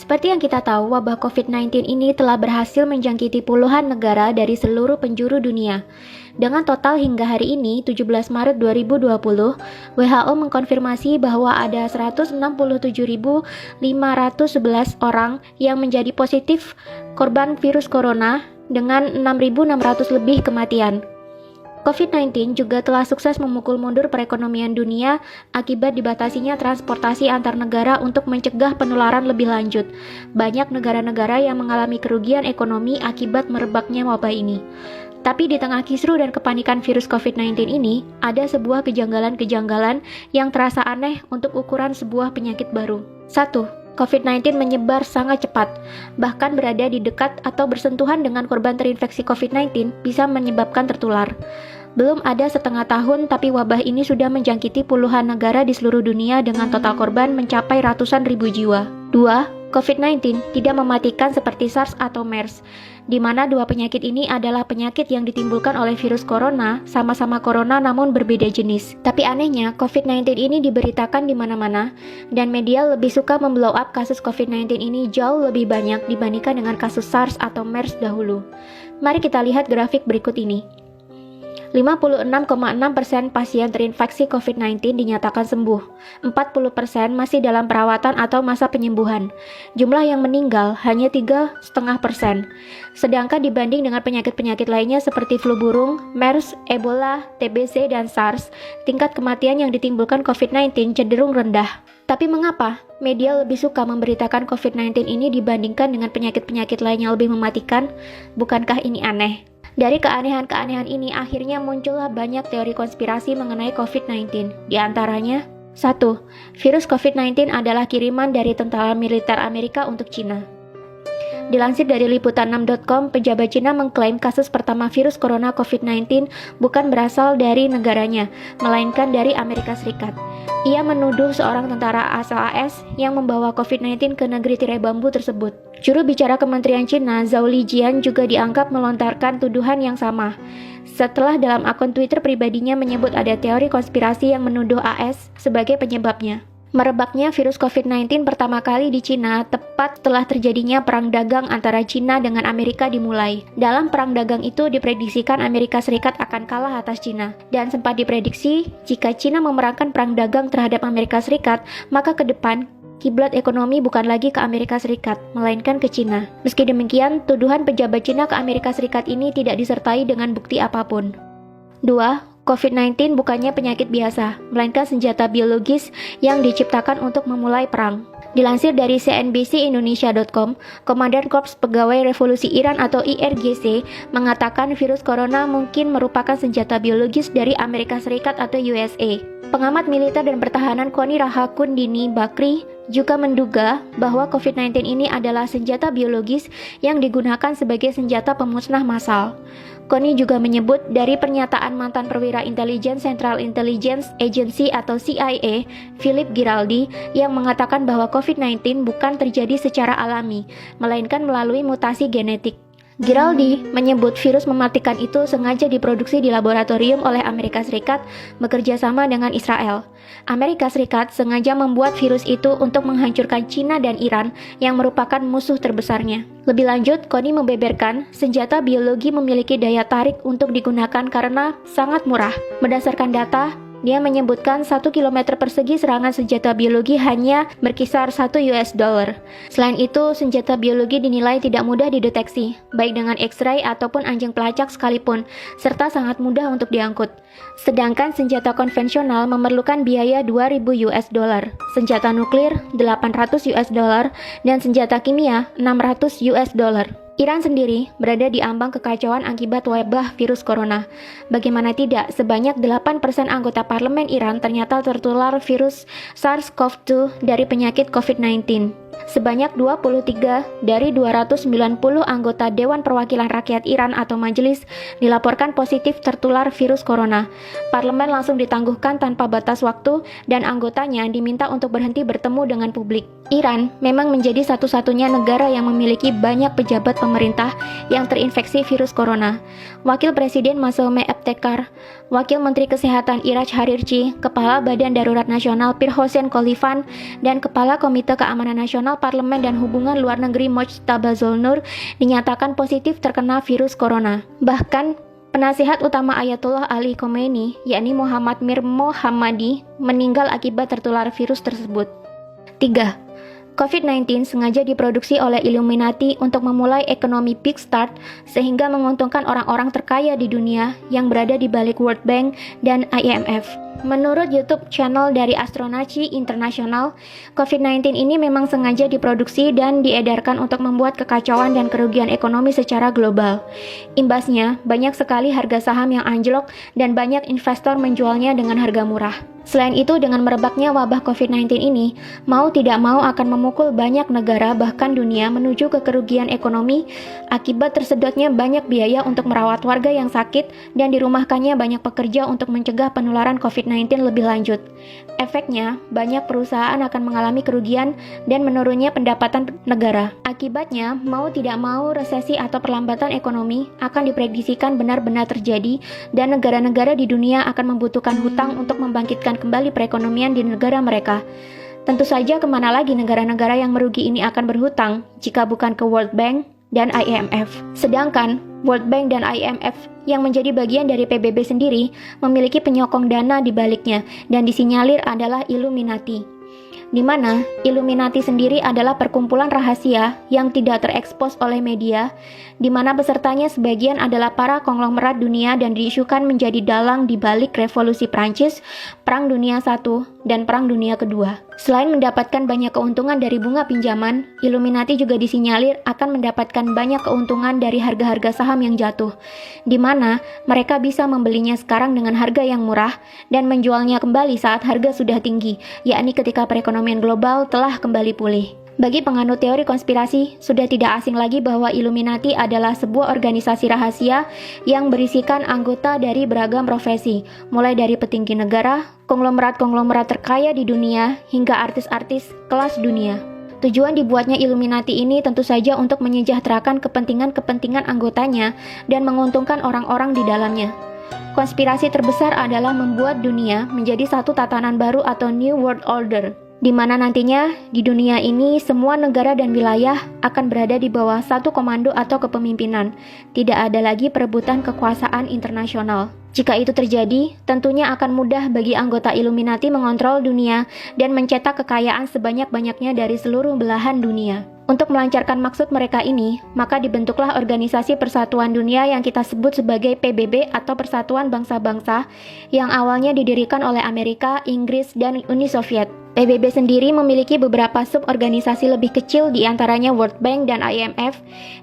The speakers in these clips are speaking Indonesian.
Seperti yang kita tahu, wabah COVID-19 ini telah berhasil menjangkiti puluhan negara dari seluruh penjuru dunia. Dengan total hingga hari ini, 17 Maret 2020, WHO mengkonfirmasi bahwa ada 167.511 orang yang menjadi positif korban virus corona dengan 6.600 lebih kematian. COVID-19 juga telah sukses memukul mundur perekonomian dunia akibat dibatasinya transportasi antar negara untuk mencegah penularan lebih lanjut. Banyak negara-negara yang mengalami kerugian ekonomi akibat merebaknya wabah ini. Tapi di tengah kisru dan kepanikan virus COVID-19 ini, ada sebuah kejanggalan-kejanggalan yang terasa aneh untuk ukuran sebuah penyakit baru. 1. COVID-19 menyebar sangat cepat, bahkan berada di dekat atau bersentuhan dengan korban terinfeksi COVID-19 bisa menyebabkan tertular. Belum ada setengah tahun, tapi wabah ini sudah menjangkiti puluhan negara di seluruh dunia dengan total korban mencapai ratusan ribu jiwa. 2. COVID-19 tidak mematikan seperti SARS atau MERS, di mana dua penyakit ini adalah penyakit yang ditimbulkan oleh virus corona, sama-sama corona namun berbeda jenis. Tapi anehnya, COVID-19 ini diberitakan di mana-mana, dan media lebih suka memblow up kasus COVID-19 ini jauh lebih banyak dibandingkan dengan kasus SARS atau MERS dahulu. Mari kita lihat grafik berikut ini. 56,6% pasien terinfeksi COVID-19 dinyatakan sembuh, 40% masih dalam perawatan atau masa penyembuhan. Jumlah yang meninggal hanya 3,5%. Sedangkan dibanding dengan penyakit-penyakit lainnya seperti flu burung, MERS, Ebola, TBC, dan SARS, tingkat kematian yang ditimbulkan COVID-19 cenderung rendah. Tapi mengapa media lebih suka memberitakan COVID-19 ini dibandingkan dengan penyakit-penyakit lain yang lebih mematikan? Bukankah ini aneh? Dari keanehan-keanehan ini akhirnya muncullah banyak teori konspirasi mengenai COVID-19. Di antaranya, 1. Virus COVID-19 adalah kiriman dari tentara militer Amerika untuk Cina. Dilansir dari liputan6.com, pejabat Cina mengklaim kasus pertama virus corona COVID-19 bukan berasal dari negaranya, melainkan dari Amerika Serikat. Ia menuduh seorang tentara asal AS yang membawa COVID-19 ke negeri tirai bambu tersebut. Juru bicara Kementerian Cina, Zhao Lijian, juga dianggap melontarkan tuduhan yang sama. Setelah dalam akun Twitter pribadinya menyebut ada teori konspirasi yang menuduh AS sebagai penyebabnya. Merebaknya virus COVID-19 pertama kali di Cina tepat setelah terjadinya perang dagang antara Cina dengan Amerika dimulai. Dalam perang dagang itu diprediksikan Amerika Serikat akan kalah atas Cina. Dan sempat diprediksi jika Cina memerankan perang dagang terhadap Amerika Serikat, maka ke depan kiblat ekonomi bukan lagi ke Amerika Serikat, melainkan ke Cina. Meski demikian, tuduhan pejabat Cina ke Amerika Serikat ini tidak disertai dengan bukti apapun. 2. COVID-19 bukannya penyakit biasa, melainkan senjata biologis yang diciptakan untuk memulai perang. Dilansir dari cnbcindonesia.com, Komandan Korps Pegawai Revolusi Iran atau IRGC mengatakan virus corona mungkin merupakan senjata biologis dari Amerika Serikat atau USA. Pengamat militer dan pertahanan Koni Rahakundini Bakri juga menduga bahwa COVID-19 ini adalah senjata biologis yang digunakan sebagai senjata pemusnah massal. Koni juga menyebut dari pernyataan mantan perwira intelijen Central Intelligence Agency atau CIA, Philip Giraldi, yang mengatakan bahwa COVID-19 bukan terjadi secara alami, melainkan melalui mutasi genetik. Giraldi menyebut virus mematikan itu sengaja diproduksi di laboratorium oleh Amerika Serikat bekerja sama dengan Israel. Amerika Serikat sengaja membuat virus itu untuk menghancurkan Cina dan Iran yang merupakan musuh terbesarnya. Lebih lanjut, Koni membeberkan senjata biologi memiliki daya tarik untuk digunakan karena sangat murah. Berdasarkan data, dia menyebutkan 1 km persegi serangan senjata biologi hanya berkisar $1. Selain itu, senjata biologi dinilai tidak mudah dideteksi, baik dengan X-ray ataupun anjing pelacak sekalipun, serta sangat mudah untuk diangkut. Sedangkan senjata konvensional memerlukan biaya $2.000, senjata nuklir $800, dan senjata kimia $600. Iran sendiri berada di ambang kekacauan akibat wabah virus corona. Bagaimana tidak, sebanyak 8% anggota parlemen Iran ternyata tertular virus SARS-CoV-2 dari penyakit COVID-19. Sebanyak 23 dari 290 anggota Dewan Perwakilan Rakyat Iran atau majelis dilaporkan positif tertular virus corona. Parlemen langsung ditangguhkan tanpa batas waktu dan anggotanya diminta untuk berhenti bertemu dengan publik. Iran memang menjadi satu-satunya negara yang memiliki banyak pejabat pemerintah yang terinfeksi virus corona. Wakil Presiden Masoume Ebtekar, Wakil Menteri Kesehatan Iraj Harirchi, Kepala Badan Darurat Nasional Pir Hossein Khalifan, dan Kepala Komite Keamanan Nasional Nasional Parlemen dan Hubungan Luar Negeri Mojtaba Zolnur dinyatakan positif terkena virus corona. Bahkan, penasihat utama Ayatollah Ali Khomeini, yakni Muhammad Mir Mohammadi, meninggal akibat tertular virus tersebut. 3. COVID-19 sengaja diproduksi oleh Illuminati untuk memulai ekonomi Big Start sehingga menguntungkan orang-orang terkaya di dunia yang berada di balik World Bank dan IMF. Menurut YouTube channel dari Astronaci International, COVID-19 ini memang sengaja diproduksi dan diedarkan untuk membuat kekacauan dan kerugian ekonomi secara global. Imbasnya, banyak sekali harga saham yang anjlok dan banyak investor menjualnya dengan harga murah. Selain itu, dengan merebaknya wabah COVID-19 ini, mau tidak mau akan memukul banyak negara bahkan dunia menuju ke kerugian ekonomi akibat tersedotnya banyak biaya untuk merawat warga yang sakit dan dirumahkannya banyak pekerja untuk mencegah penularan COVID-19 lebih lanjut. Efeknya, banyak perusahaan akan mengalami kerugian dan menurunnya pendapatan negara. Akibatnya, mau tidak mau resesi atau perlambatan ekonomi akan diprediksikan benar-benar terjadi dan negara-negara di dunia akan membutuhkan hutang untuk membangkitkan kembali perekonomian di negara mereka. Tentu saja kemana lagi negara-negara yang merugi ini akan berhutang jika bukan ke World Bank dan IMF. Sedangkan World Bank dan IMF yang menjadi bagian dari PBB sendiri memiliki penyokong dana di baliknya dan disinyalir adalah Illuminati, di mana Illuminati sendiri adalah perkumpulan rahasia yang tidak terekspos oleh media, di mana pesertanya sebagian adalah para konglomerat dunia dan diisukan menjadi dalang di balik revolusi Prancis, Perang Dunia I, dan Perang Dunia II. Selain mendapatkan banyak keuntungan dari bunga pinjaman, Illuminati juga disinyalir akan mendapatkan banyak keuntungan dari harga-harga saham yang jatuh, di mana mereka bisa membelinya sekarang dengan harga yang murah dan menjualnya kembali saat harga sudah tinggi, yakni ketika perekonomian global telah kembali pulih. Bagi penganut teori konspirasi, sudah tidak asing lagi bahwa Illuminati adalah sebuah organisasi rahasia yang berisikan anggota dari beragam profesi, mulai dari petinggi negara, konglomerat-konglomerat terkaya di dunia, hingga artis-artis kelas dunia. Tujuan dibuatnya Illuminati ini tentu saja untuk menyejahterakan kepentingan-kepentingan anggotanya dan menguntungkan orang-orang di dalamnya. Konspirasi terbesar adalah membuat dunia menjadi satu tatanan baru atau New World Order, di mana nantinya di dunia ini semua negara dan wilayah akan berada di bawah satu komando atau kepemimpinan. Tidak ada lagi perebutan kekuasaan internasional. Jika itu terjadi, tentunya akan mudah bagi anggota Illuminati mengontrol dunia dan mencetak kekayaan sebanyak-banyaknya dari seluruh belahan dunia. Untuk melancarkan maksud mereka ini, maka dibentuklah Organisasi Persatuan Dunia yang kita sebut sebagai PBB atau Persatuan Bangsa-Bangsa yang awalnya didirikan oleh Amerika, Inggris, dan Uni Soviet. PBB sendiri memiliki beberapa suborganisasi lebih kecil di antaranya World Bank dan IMF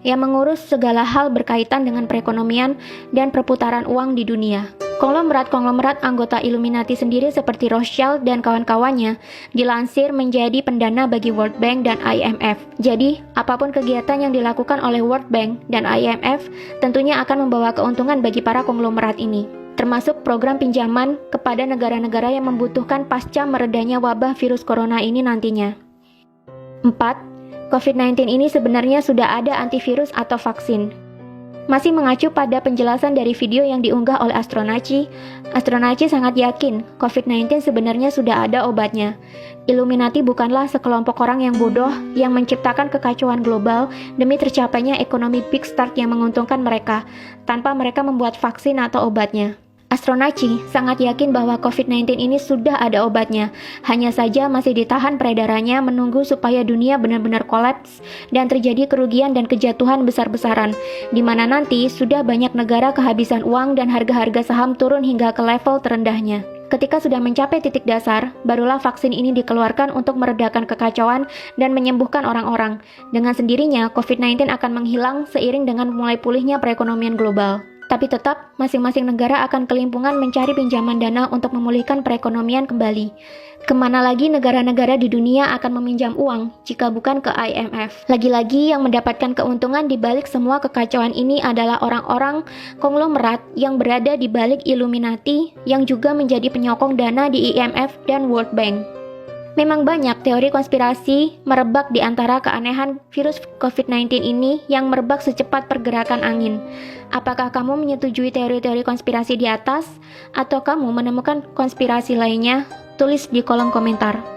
yang mengurus segala hal berkaitan dengan perekonomian dan perputaran uang di dunia. Konglomerat-konglomerat anggota Illuminati sendiri seperti Rothschild dan kawan-kawannya dilansir menjadi pendana bagi World Bank dan IMF. Jadi, apapun kegiatan yang dilakukan oleh World Bank dan IMF tentunya akan membawa keuntungan bagi para konglomerat ini, termasuk program pinjaman kepada negara-negara yang membutuhkan pasca meredanya wabah virus corona ini nantinya. 4. COVID-19 ini sebenarnya sudah ada antivirus atau vaksin. Masih mengacu pada penjelasan dari video yang diunggah oleh Astronaci sangat yakin COVID-19 sebenarnya sudah ada obatnya. Illuminati bukanlah sekelompok orang yang bodoh yang menciptakan kekacauan global demi tercapainya ekonomi Big Start yang menguntungkan mereka, tanpa mereka membuat vaksin atau obatnya. Astronaci sangat yakin bahwa COVID-19 ini sudah ada obatnya, hanya saja masih ditahan peredarannya menunggu supaya dunia benar-benar kolaps dan terjadi kerugian dan kejatuhan besar-besaran, di mana nanti sudah banyak negara kehabisan uang dan harga-harga saham turun hingga ke level terendahnya. Ketika sudah mencapai titik dasar, barulah vaksin ini dikeluarkan untuk meredakan kekacauan dan menyembuhkan orang-orang. Dengan sendirinya, COVID-19 akan menghilang seiring dengan mulai pulihnya perekonomian global. Tapi tetap, masing-masing negara akan kelimpungan mencari pinjaman dana untuk memulihkan perekonomian kembali. Kemana lagi negara-negara di dunia akan meminjam uang jika bukan ke IMF? Lagi-lagi yang mendapatkan keuntungan di balik semua kekacauan ini adalah orang-orang konglomerat yang berada di balik Illuminati yang juga menjadi penyokong dana di IMF dan World Bank. Memang banyak teori konspirasi merebak di antara keanehan virus COVID-19 ini yang merebak secepat pergerakan angin. Apakah kamu menyetujui teori-teori konspirasi di atas? Atau kamu menemukan konspirasi lainnya? Tulis di kolom komentar.